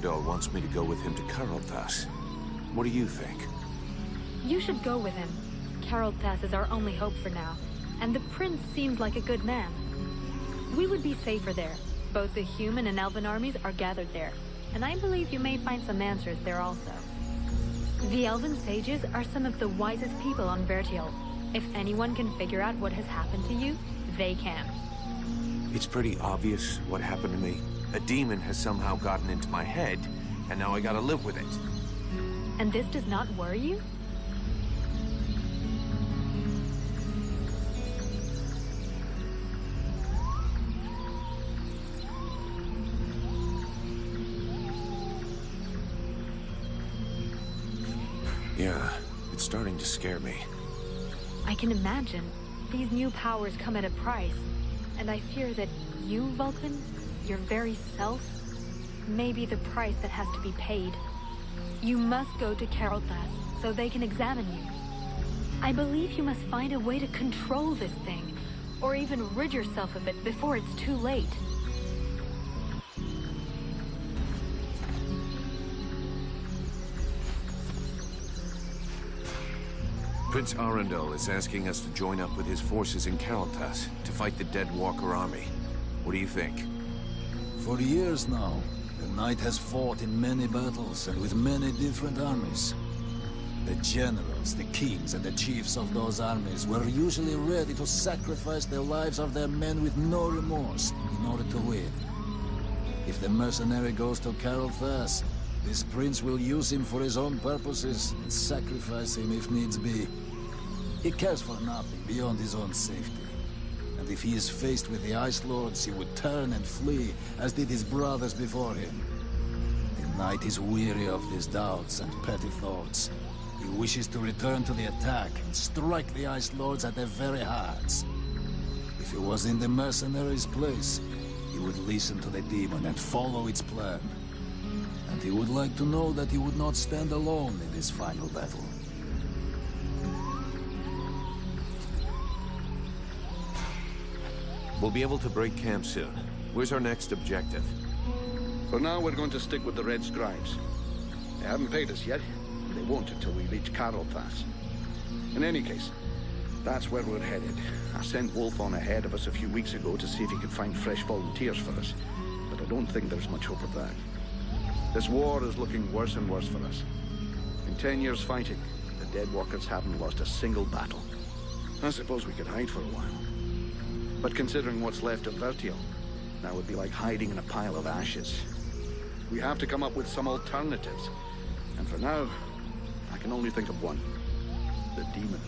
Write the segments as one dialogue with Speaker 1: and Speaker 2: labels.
Speaker 1: Arundel wants me to go with him to Karlthas. What do you think?
Speaker 2: You should go with him. Karlthas is our only hope for now, and the prince seems like a good man. We would be safer there. Both the human and elven armies are gathered there, and I believe you may find some answers there also. The elven sages are some of the wisest people on Vertiel. If anyone can figure out what has happened to you, they can.
Speaker 1: It's pretty obvious what happened to me. A demon has somehow gotten into my head, and now I gotta live with it.
Speaker 2: And this does not worry you?
Speaker 1: Yeah, it's starting to scare me.
Speaker 2: I can imagine. These new powers come at a price. And I fear that you, Vulcan, your very self, may be the price that has to be paid. You must go to Karlthas so they can examine you. I believe you must find a way to control this thing, or even rid yourself of it before it's too late.
Speaker 1: Prince Arundel is asking us to join up with his forces in Karlthas to fight the Dead Walker army. What do you think?
Speaker 3: For years now, the Knight has fought in many battles and with many different armies. The generals, the kings, and the chiefs of those armies were usually ready to sacrifice the lives of their men with no remorse in order to win. If the mercenary goes to Karlthas, this prince will use him for his own purposes and sacrifice him if needs be. He cares for nothing beyond his own safety. And if he is faced with the Ice Lords, he would turn and flee, as did his brothers before him. The Knight is weary of these doubts and petty thoughts. He wishes to return to the attack and strike the Ice Lords at their very hearts. If he was in the mercenary's place, he would listen to the demon and follow its plan. And he would like to know that he would not stand alone in this final battle.
Speaker 1: We'll be able to break camp soon. Where's our next objective?
Speaker 4: For now, we're going to stick with the Red Scribes. They haven't paid us yet, and they won't until we reach Karlthas. In any case, that's where we're headed. I sent Wolf on ahead of us a few weeks ago to see if he could find fresh volunteers for us, but I don't think there's much hope of that. This war is looking worse and worse for us. In 10 years fighting, the Deadwalkers haven't lost a single battle. I suppose we could hide for a while. But considering what's left of Vertiel, that would be like hiding in a pile of ashes. We have to come up with some alternatives. And for now, I can only think of one. The demon.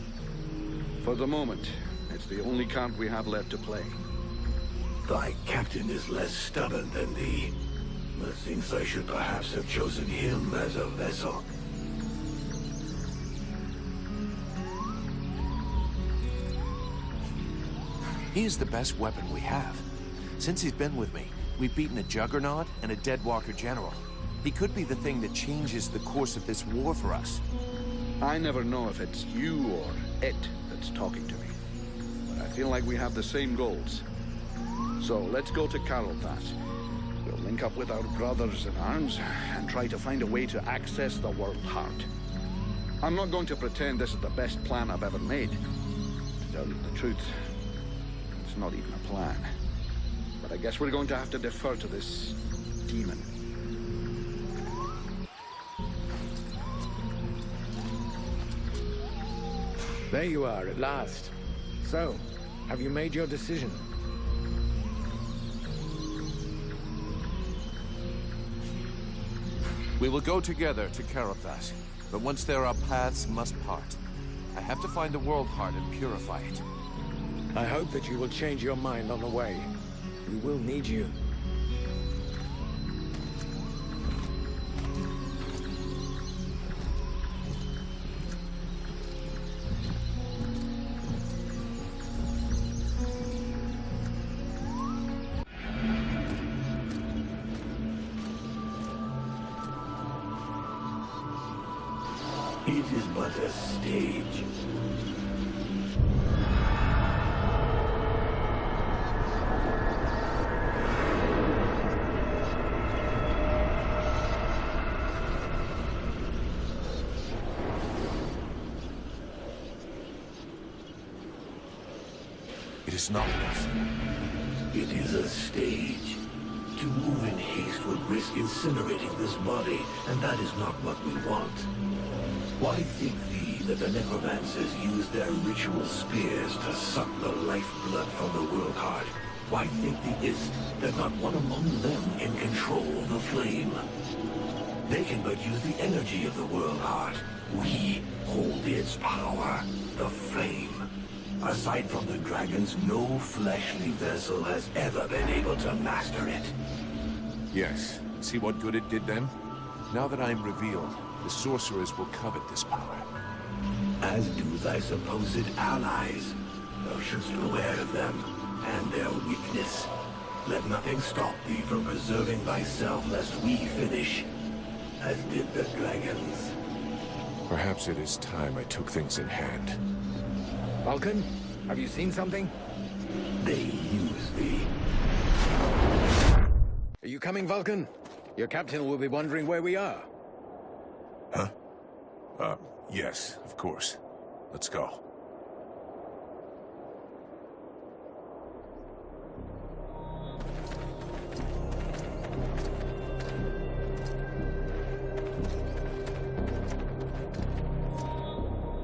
Speaker 4: For the moment, it's the only card we have left to play.
Speaker 5: Thy captain is less stubborn than thee. Methinks I should perhaps have chosen him as a vessel.
Speaker 1: He is the best weapon we have. Since he's been with me, we've beaten a Juggernaut and a Deadwalker general. He could be the thing that changes the course of this war for us.
Speaker 4: I never know if it's you or it that's talking to me. But I feel like we have the same goals. So let's go to Karlthas. We'll link up with our brothers in arms and try to find a way to access the World Heart. I'm not going to pretend this is the best plan I've ever made. To tell you the truth, it's not even a plan. But I guess we're going to have to defer to this demon.
Speaker 6: There you are, at last. So, have you made your decision?
Speaker 1: We will go together to Karlthas, but once there our paths must part. I have to find the World Heart and purify it.
Speaker 6: I hope that you will change your mind on the way. We will need you.
Speaker 5: It is but a stage.
Speaker 1: is not enough.
Speaker 5: It is a stage. To move in haste would risk incinerating this body, and that is not what we want. Why think thee that the necromancers use their ritual spears to suck the lifeblood from the world heart? Why think thee is't that not one among them can control the flame? They can but use the energy of the world heart. We hold its power, the flame. Aside from the dragons, no fleshly vessel has ever been able to master it.
Speaker 1: Yes. See what good it did then? Now that I am revealed, the sorcerers will covet this power.
Speaker 5: As do thy supposed allies. Thou shouldst beware of them, and their weakness. Let nothing stop thee from preserving thyself, lest we finish, as did the dragons.
Speaker 1: Perhaps it is time I took things in hand.
Speaker 6: Vulcan, have you seen something?
Speaker 5: They use thee.
Speaker 6: Are you coming, Vulcan? Your captain will be wondering where we are.
Speaker 1: Huh? Yes, of course. Let's go.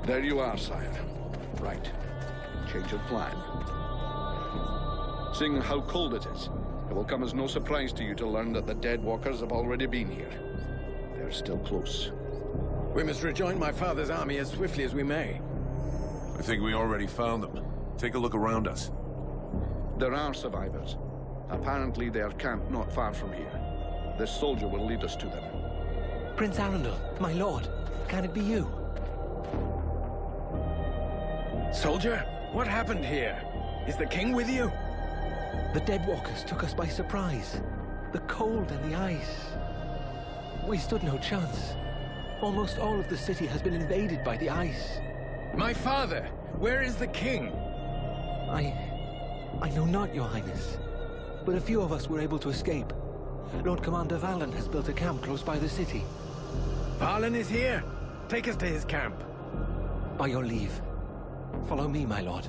Speaker 4: There you are, sire. Right. Change of plan. Seeing how cold it is, it will come as no surprise to you to learn that the dead walkers have already been here. They're still close.
Speaker 6: We must rejoin my father's army as swiftly as we may.
Speaker 1: I think we already found them. Take a look around us.
Speaker 4: There are survivors. Apparently they are camped not far from here. This soldier will lead us to them.
Speaker 7: Prince Arundel, my lord, can it be you?
Speaker 6: Soldier, what happened here? Is the king with you?
Speaker 7: The Deadwalkers took us by surprise. The cold and the ice. We stood no chance. Almost all of the city has been invaded by the ice.
Speaker 6: My father! Where is the king?
Speaker 7: I know not, your highness. But a few of us were able to escape. Lord Commander Valen has built a camp close by the city.
Speaker 6: Valen is here. Take us to his camp.
Speaker 7: By your leave. Follow me, my lord.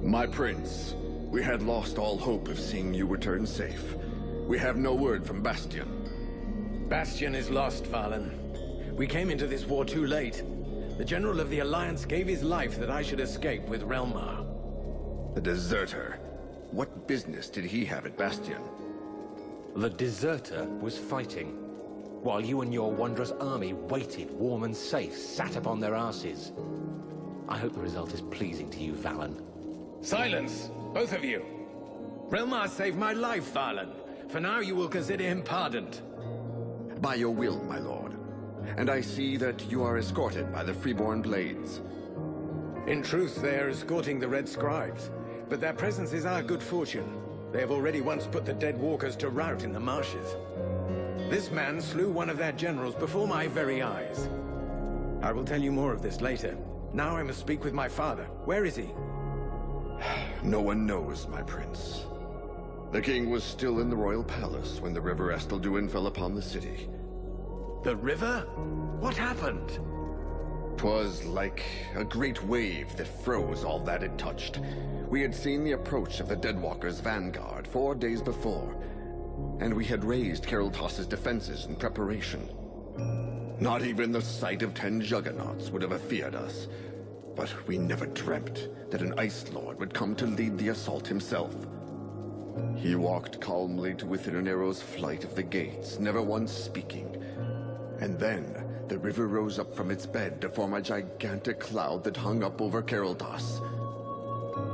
Speaker 8: My prince, we had lost all hope of seeing you return safe. We have no word from Bastion.
Speaker 6: Bastion is lost, Valen. We came into this war too late. The General of the Alliance gave his life that I should escape with Relmar.
Speaker 8: The deserter. What business did he have at Bastion?
Speaker 9: The deserter was fighting, while you and your wondrous army waited warm and safe, sat upon their asses. I hope the result is pleasing to you, Valen.
Speaker 6: Silence, both of you. Relmar saved my life, Valen. For now, you will consider him pardoned.
Speaker 8: By your will, my lord. And I see that you are escorted by the Freeborn Blades.
Speaker 6: In truth, they are escorting the Red Scribes, but their presence is our good fortune. They have already once put the dead walkers to rout in the marshes. This man slew one of their generals before my very eyes. I will tell you more of this later. Now I must speak with my father. Where is he?
Speaker 8: No one knows, my prince. The king was still in the royal palace when the river Estelduin fell upon the city.
Speaker 6: The river? What happened?
Speaker 8: 'Twas like a great wave that froze all that it touched. We had seen the approach of the Deadwalkers' vanguard 4 days before, and we had raised Kariltos' defenses in preparation. Not even the sight of 10 juggernauts would have feared us. But we never dreamt that an Ice Lord would come to lead the assault himself. He walked calmly to within an arrow's flight of the gates, never once speaking. And then the river rose up from its bed to form a gigantic cloud that hung up over Kariltos.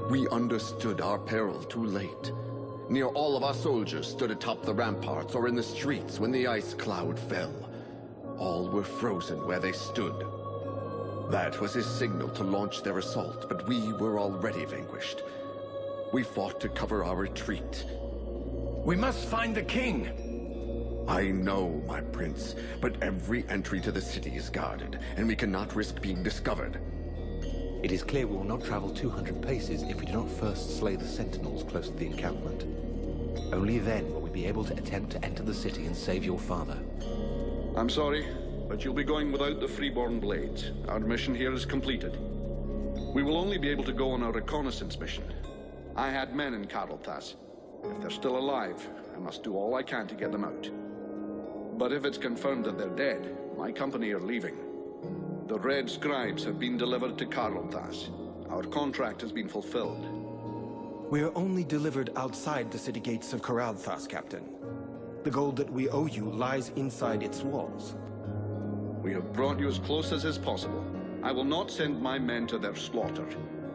Speaker 8: We understood our peril too late. Near all of our soldiers stood atop the ramparts or in the streets when the ice cloud fell. All were frozen where they stood. That was his signal to launch their assault, but we were already vanquished. We fought to cover our retreat.
Speaker 6: We must find the king.
Speaker 8: I know, my prince, but every entry to the city is guarded, and we cannot risk being discovered.
Speaker 9: It is clear we will not travel 200 paces if we do not first slay the sentinels close to the encampment. Only then will we be able to attempt to enter the city and save your father.
Speaker 4: I'm sorry, but you'll be going without the freeborn blades. Our mission here is completed. We will only be able to go on a reconnaissance mission. I had men in Carlthas. If they're still alive, I must do all I can to get them out. But if it's confirmed that they're dead, my company are leaving. The Red Scribes have been delivered to Carlthas. Our contract has been fulfilled.
Speaker 10: We are only delivered outside the city gates of Carlthas, Captain. The gold that we owe you lies inside its walls.
Speaker 4: We have brought you as close as is possible. I will not send my men to their slaughter.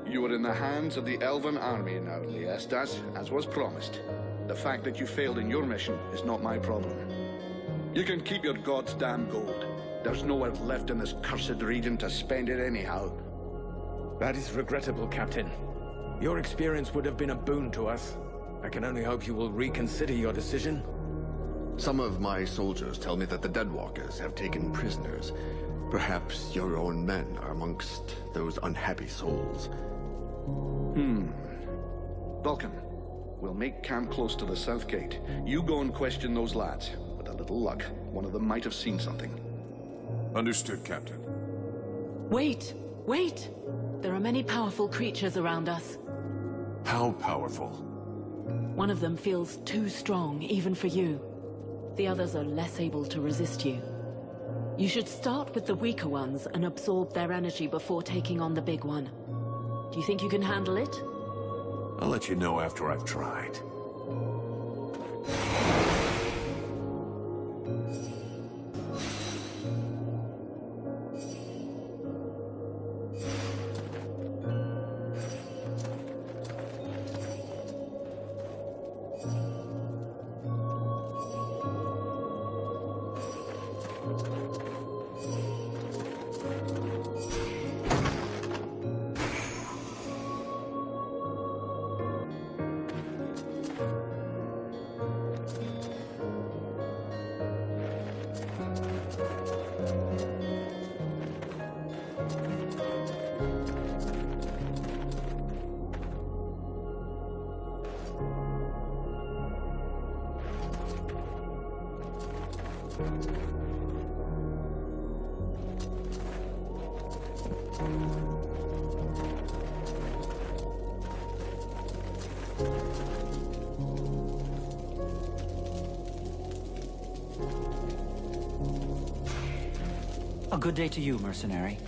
Speaker 4: You are in the hands of the Elven army now, Liestas, as was promised. The fact that you failed in your mission is not my problem. You can keep your god's damn gold. There's nowhere left in this cursed region to spend it anyhow.
Speaker 6: That is regrettable, Captain. Your experience would have been a boon to us. I can only hope you will reconsider your decision.
Speaker 8: Some of my soldiers tell me that the Deadwalkers have taken prisoners. Perhaps your own men are amongst those unhappy souls.
Speaker 4: Vulcan, we'll make camp close to the south gate. You go and question those lads. With a little luck, one of them might have seen something.
Speaker 11: Understood, Captain.
Speaker 12: Wait! Wait! There are many powerful creatures around us.
Speaker 11: How powerful?
Speaker 12: One of them feels too strong, even for you. The others are less able to resist you. You should start with the weaker ones and absorb their energy before taking on the big one. Do you think you can handle it?
Speaker 11: I'll let you know after I've tried.
Speaker 13: A good day to you, mercenary.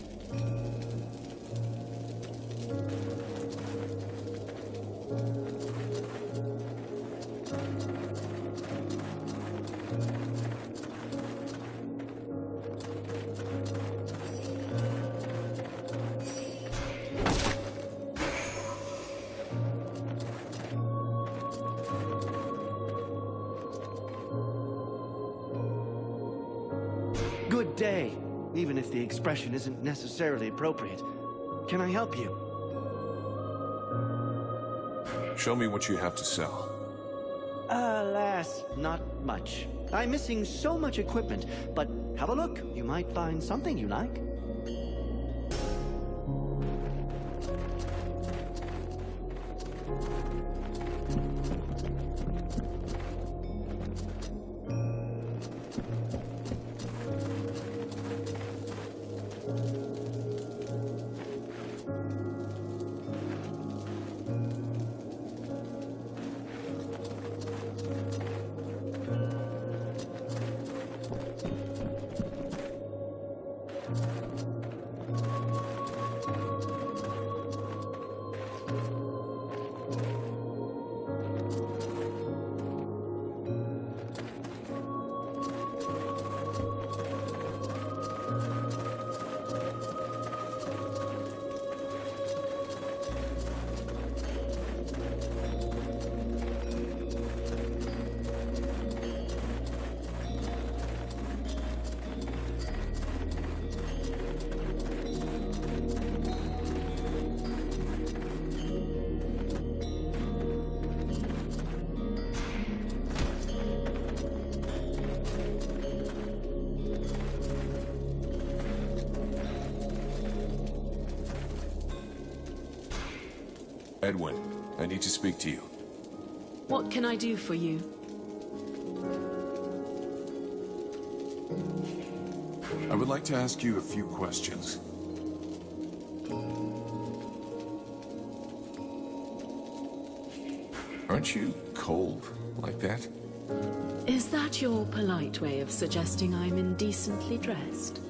Speaker 14: Good day, even if the expression isn't necessarily appropriate. Can I help you?
Speaker 11: Show me what you have to sell.
Speaker 14: Alas, not much. I'm missing so much equipment, but have a look. You might find something you like.
Speaker 11: Edwin, I need to speak to you.
Speaker 12: What can I do for you?
Speaker 11: I would like to ask you a few questions. Aren't you cold like that?
Speaker 12: Is that your polite way of suggesting I'm indecently dressed?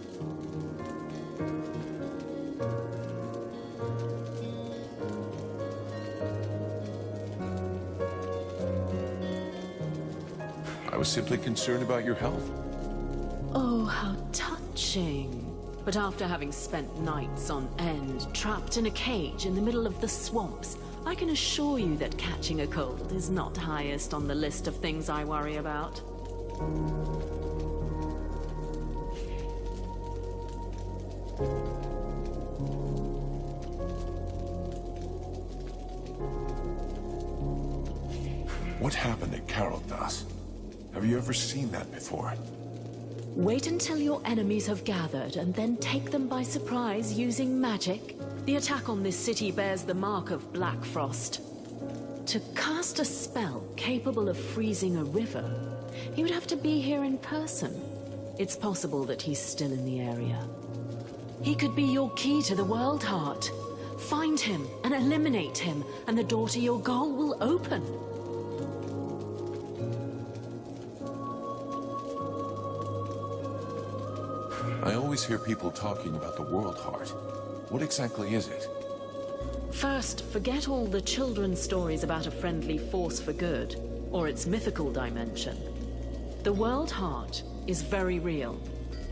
Speaker 11: I was simply concerned about your health.
Speaker 12: Oh, how touching. But after having spent nights on end, trapped in a cage in the middle of the swamps, I can assure you that catching a cold is not highest on the list of things I worry about.
Speaker 11: What happened at Carolthas? Have you ever seen that before?
Speaker 12: Wait until your enemies have gathered and then take them by surprise using magic. The attack on this city bears the mark of Black Frost. To cast a spell capable of freezing a river, he would have to be here in person. It's possible that he's still in the area. He could be your key to the World Heart. Find him and eliminate him, and the door to your goal will open.
Speaker 11: I always hear people talking about the World Heart. What exactly is it?
Speaker 12: First, forget all the children's stories about a friendly force for good, or its mythical dimension. The World Heart is very real.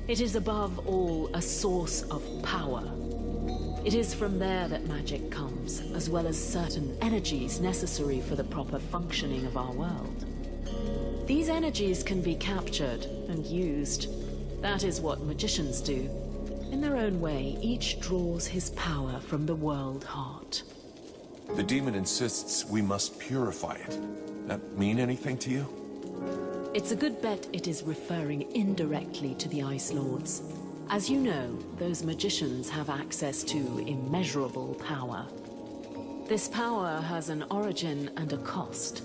Speaker 12: It is above all a source of power. It is from there that magic comes, as well as certain energies necessary for the proper functioning of our world. These energies can be captured and used. That is what magicians do. In their own way, each draws his power from the World Heart.
Speaker 11: The demon insists we must purify it. That mean anything to you?
Speaker 12: It's a good bet it is referring indirectly to the Ice Lords. As you know, those magicians have access to immeasurable power. This power has an origin and a cost.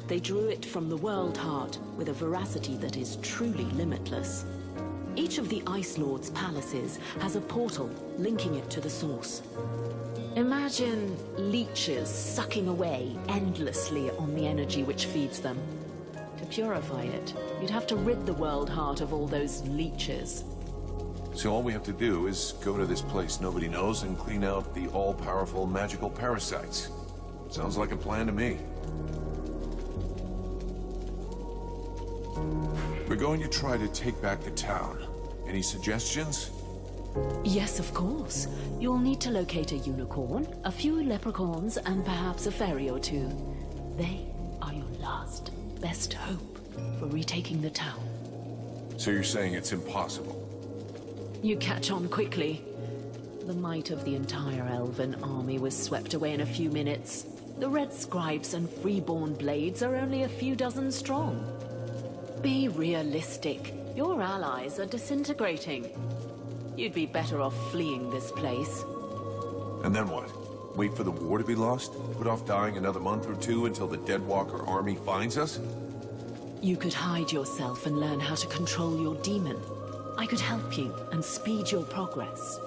Speaker 12: They drew it from the World Heart with a veracity that is truly limitless. Each of the Ice Lord's palaces has a portal linking it to the source. Imagine leeches sucking away endlessly on the energy which feeds them. To purify it, you'd have to rid the World Heart of all those leeches.
Speaker 11: So all we have to do is go to this place nobody knows and clean out the all-powerful magical parasites. Sounds like a plan to me. We're going to try to take back the town. Any suggestions?
Speaker 12: Yes, of course. You'll need to locate a unicorn, a few leprechauns, and perhaps a fairy or two. They are your last, best hope for retaking the town.
Speaker 11: So you're saying it's impossible?
Speaker 12: You catch on quickly. The might of the entire elven army was swept away in a few minutes. The Red Scribes and Freeborn Blades are only a few dozen strong. Be realistic. Your allies are disintegrating. You'd be better off fleeing this place.
Speaker 11: And then what? Wait for the war to be lost? Put off dying another month or two until the Deadwalker army finds us?
Speaker 12: You could hide yourself and learn how to control your demon. I could help you and speed your progress.